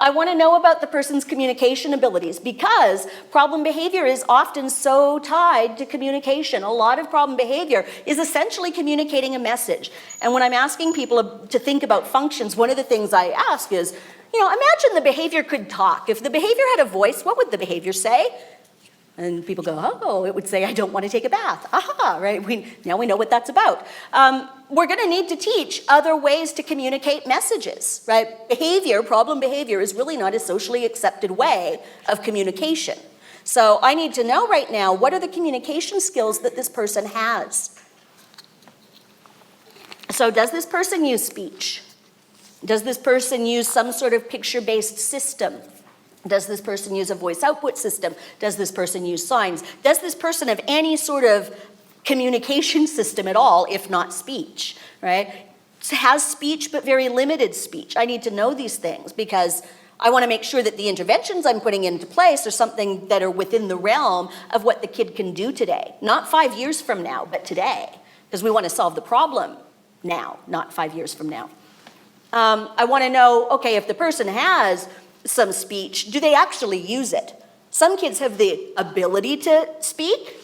I want to know about the person's communication abilities because problem behavior is often so tied to communication. A lot of problem behavior is essentially communicating a message. And when I'm asking people to think about functions, one of the things I ask is, imagine the behavior could talk. If the behavior had a voice, what would the behavior say? And people go, oh, it would say, I don't want to take a bath. Aha, right? Now we know what that's about. We're going to need to teach other ways to communicate messages, right? Problem behavior is really not a socially accepted way of communication. So I need to know right now, what are the communication skills that this person has? So does this person use speech? Does this person use some sort of picture-based system? Does this person use a voice output system? Does this person use signs? Does this person have any sort of communication system at all, if not speech, right? Has speech, but very limited speech. I need to know these things because I want to make sure that the interventions I'm putting into place are something that are within the realm of what the kid can do today. Not 5 years from now, but today. Because we want to solve the problem now, not 5 years from now. I want to know, okay, if the person has some speech, do they actually use it? Some kids have the ability to speak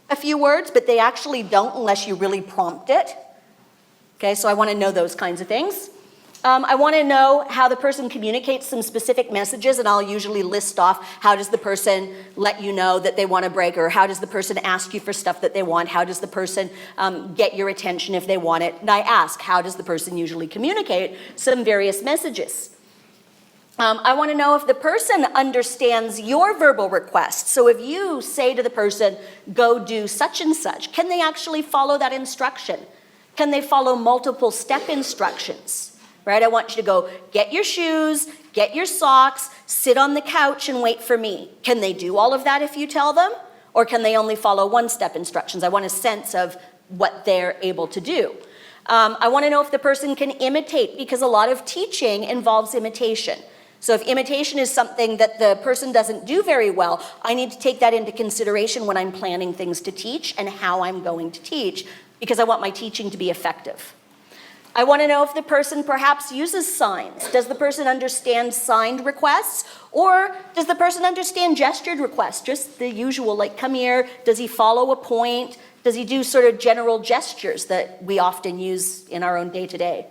a few words, but they actually don't unless you really prompt it. Okay, so I want to know those kinds of things. I want to know how the person communicates some specific messages, and I'll usually list off how does the person let you know that they want a break, or how does the person ask you for stuff that they want, how does the person get your attention if they want it, and I ask, how does the person usually communicate some various messages. I want to know if the person understands your verbal request. So if you say to the person, go do such and such, can they actually follow that instruction? Can they follow multiple step instructions? Right? I want you to go get your shoes, get your socks, sit on the couch and wait for me. Can they do all of that if you tell them? Or can they only follow one-step instructions? I want a sense of what they're able to do. I want to know if the person can imitate, because a lot of teaching involves imitation. So if imitation is something that the person doesn't do very well, I need to take that into consideration when I'm planning things to teach and how I'm going to teach, because I want my teaching to be effective. I want to know if the person perhaps uses signs. Does the person understand signed requests, or does the person understand gestured requests? Just the usual, like come here, does he follow a point? Does he do sort of general gestures that we often use in our own day-to-day?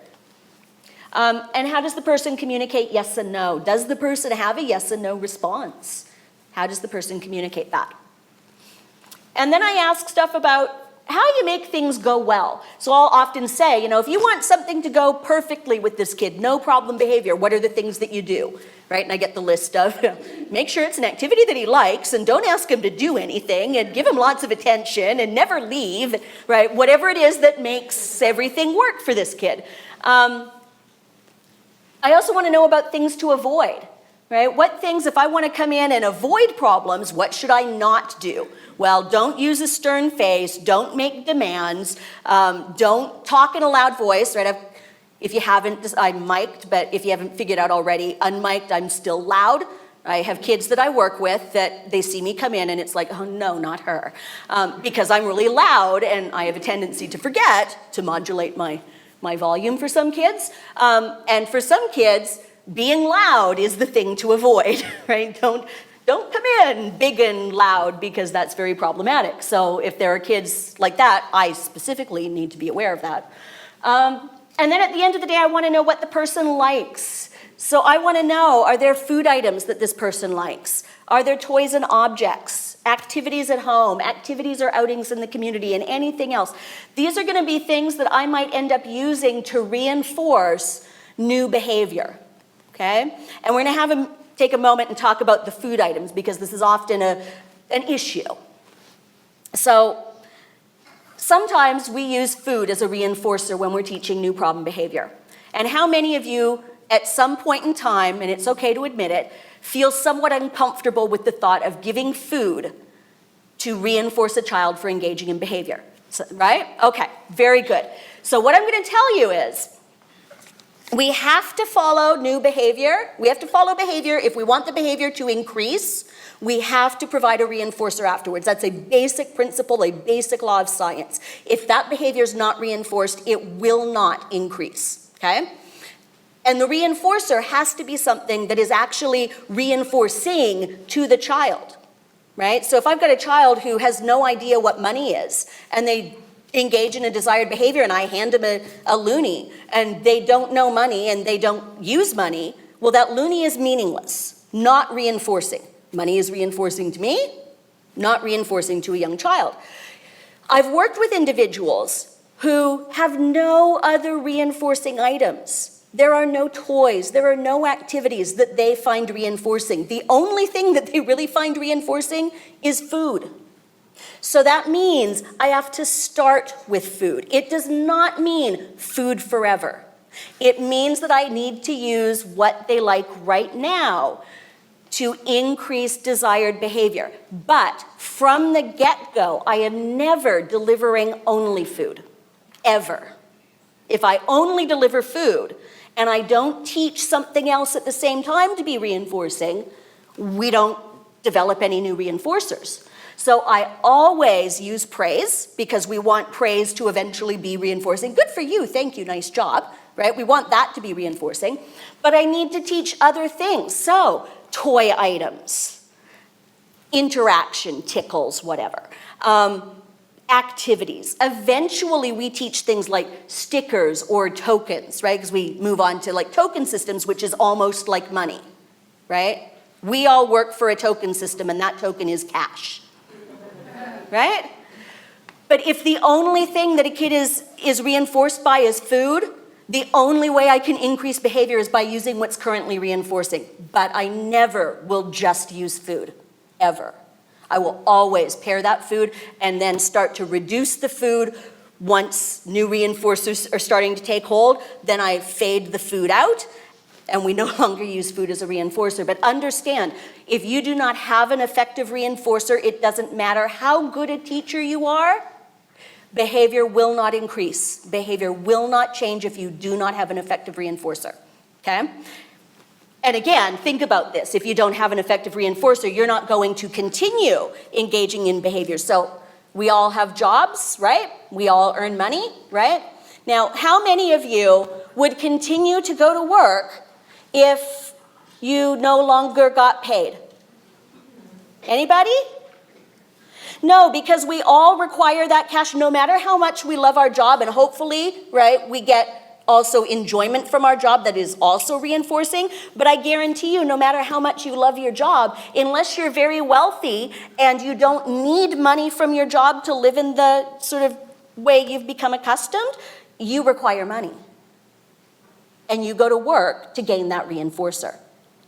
And how does the person communicate yes and no? Does the person have a yes and no response? How does the person communicate that? And then I ask stuff about how you make things go well. So I'll often say, if you want something to go perfectly with this kid, no problem behavior, what are the things that you do? Right? And I get the list of, make sure it's an activity that he likes, and don't ask him to do anything, and give him lots of attention, and never leave, right? Whatever it is that makes everything work for this kid. I also want to know about things to avoid, right? What things, if I want to come in and avoid problems, what should I not do? Well, don't use a stern face, don't make demands, don't talk in a loud voice, right? If you haven't, I'm mic'd, but if you haven't figured out already, unmic'd, I'm still loud. I have kids that I work with that they see me come in and it's like, oh no, not her. Because I'm really loud and I have a tendency to forget to modulate my volume for some kids. And for some kids, being loud is the thing to avoid, right? Don't come in big and loud because that's very problematic. So if there are kids like that, I specifically need to be aware of that. And then at the end of the day, I want to know what the person likes. So I want to know, are there food items that this person likes? Are there toys and objects, activities at home, activities or outings in the community, and anything else? These are going to be things that I might end up using to reinforce new behavior, okay? And we're going to take a moment and talk about the food items, because this is often an issue. So sometimes we use food as a reinforcer when we're teaching new problem behavior. And how many of you at some point in time, and it's okay to admit it, feel somewhat uncomfortable with the thought of giving food to reinforce a child for engaging in behavior, so, right? Okay, very good. So what I'm going to tell you is, we have to follow new behavior. We have to follow behavior. If we want the behavior to increase, we have to provide a reinforcer afterwards. That's a basic principle, a basic law of science. If that behavior is not reinforced, it will not increase, okay? And the reinforcer has to be something that is actually reinforcing to the child, right? So if I've got a child who has no idea what money is, and they engage in a desired behavior, and I hand them a loonie, and they don't know money and they don't use money, well, that loonie is meaningless, not reinforcing. Money is reinforcing to me, not reinforcing to a young child. I've worked with individuals who have no other reinforcing items. There are no toys, there are no activities that they find reinforcing. The only thing that they really find reinforcing is food. So that means I have to start with food. It does not mean food forever. It means that I need to use what they like right now to increase desired behavior. But from the get-go, I am never delivering only food, ever. If I only deliver food and I don't teach something else at the same time to be reinforcing, we don't develop any new reinforcers. So I always use praise because we want praise to eventually be reinforcing. Good for you, thank you, nice job, right? We want that to be reinforcing. But I need to teach other things. So toy items, interaction, tickles, whatever. Activities. Eventually we teach things like stickers or tokens, right? Because we move on to like token systems, which is almost like money, right? We all work for a token system and that token is cash. Right? But if the only thing that a kid is reinforced by is food, the only way I can increase behavior is by using what's currently reinforcing. But I never will just use food, ever. I will always pair that food and then start to reduce the food once new reinforcers are starting to take hold. Then I fade the food out and we no longer use food as a reinforcer. But understand, if you do not have an effective reinforcer, it doesn't matter how good a teacher you are, behavior will not increase. Behavior will not change if you do not have an effective reinforcer, okay? And again, think about this. If you don't have an effective reinforcer, you're not going to continue engaging in behavior. So we all have jobs, right? We all earn money, right? Now, how many of you would continue to go to work if you no longer got paid? Anybody? No, because we all require that cash no matter how much we love our job, and hopefully, right, we get also enjoyment from our job that is also reinforcing. But I guarantee you, no matter how much you love your job, unless you're very wealthy and you don't need money from your job to live in the sort of way you've become accustomed, you require money. And you go to work to gain that reinforcer.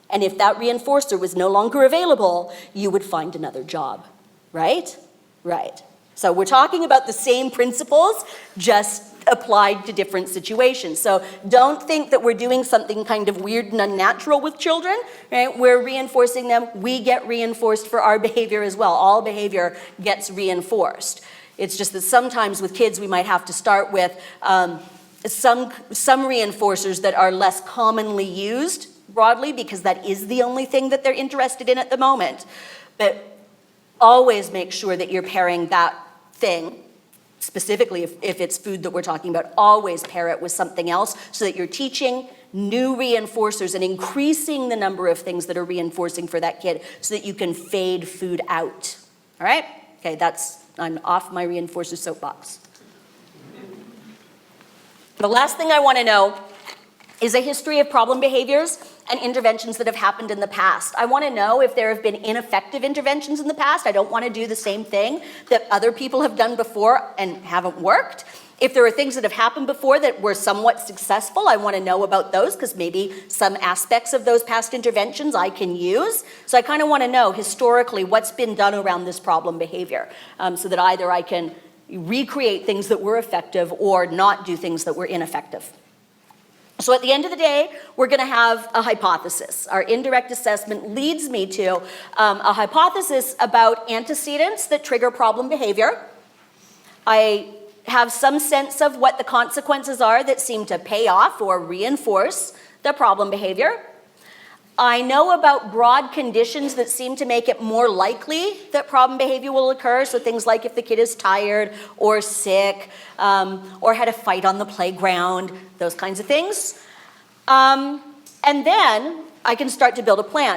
And if that reinforcer was no longer available, you would find another job, right? Right. So we're talking about the same principles, just applied to different situations. So don't think that we're doing something kind of weird and unnatural with children, right? We're reinforcing them. We get reinforced for our behavior as well. All behavior gets reinforced. It's just that sometimes with kids we might have to start with some reinforcers that are less commonly used broadly because that is the only thing that they're interested in at the moment. But always make sure that you're pairing that thing, specifically if it's food that we're talking about, always pair it with something else so that you're teaching new reinforcers and increasing the number of things that are reinforcing for that kid so that you can fade food out. All right? Okay, I'm off my reinforcer soapbox. The last thing I want to know is a history of problem behaviors and interventions that have happened in the past. I want to know if there have been ineffective interventions in the past. I don't want to do the same thing that other people have done before and haven't worked. If there are things that have happened before that were somewhat successful, I want to know about those because maybe some aspects of those past interventions I can use. So I kind of want to know historically what's been done around this problem behavior so that either I can recreate things that were effective or not do things that were ineffective. So at the end of the day, we're going to have a hypothesis. Our indirect assessment leads me to a hypothesis about antecedents that trigger problem behavior. I have some sense of what the consequences are that seem to pay off or reinforce the problem behavior. I know about broad conditions that seem to make it more likely that problem behavior will occur. So things like if the kid is tired or sick or had a fight on the playground, those kinds of things. And then I can start to build a plan.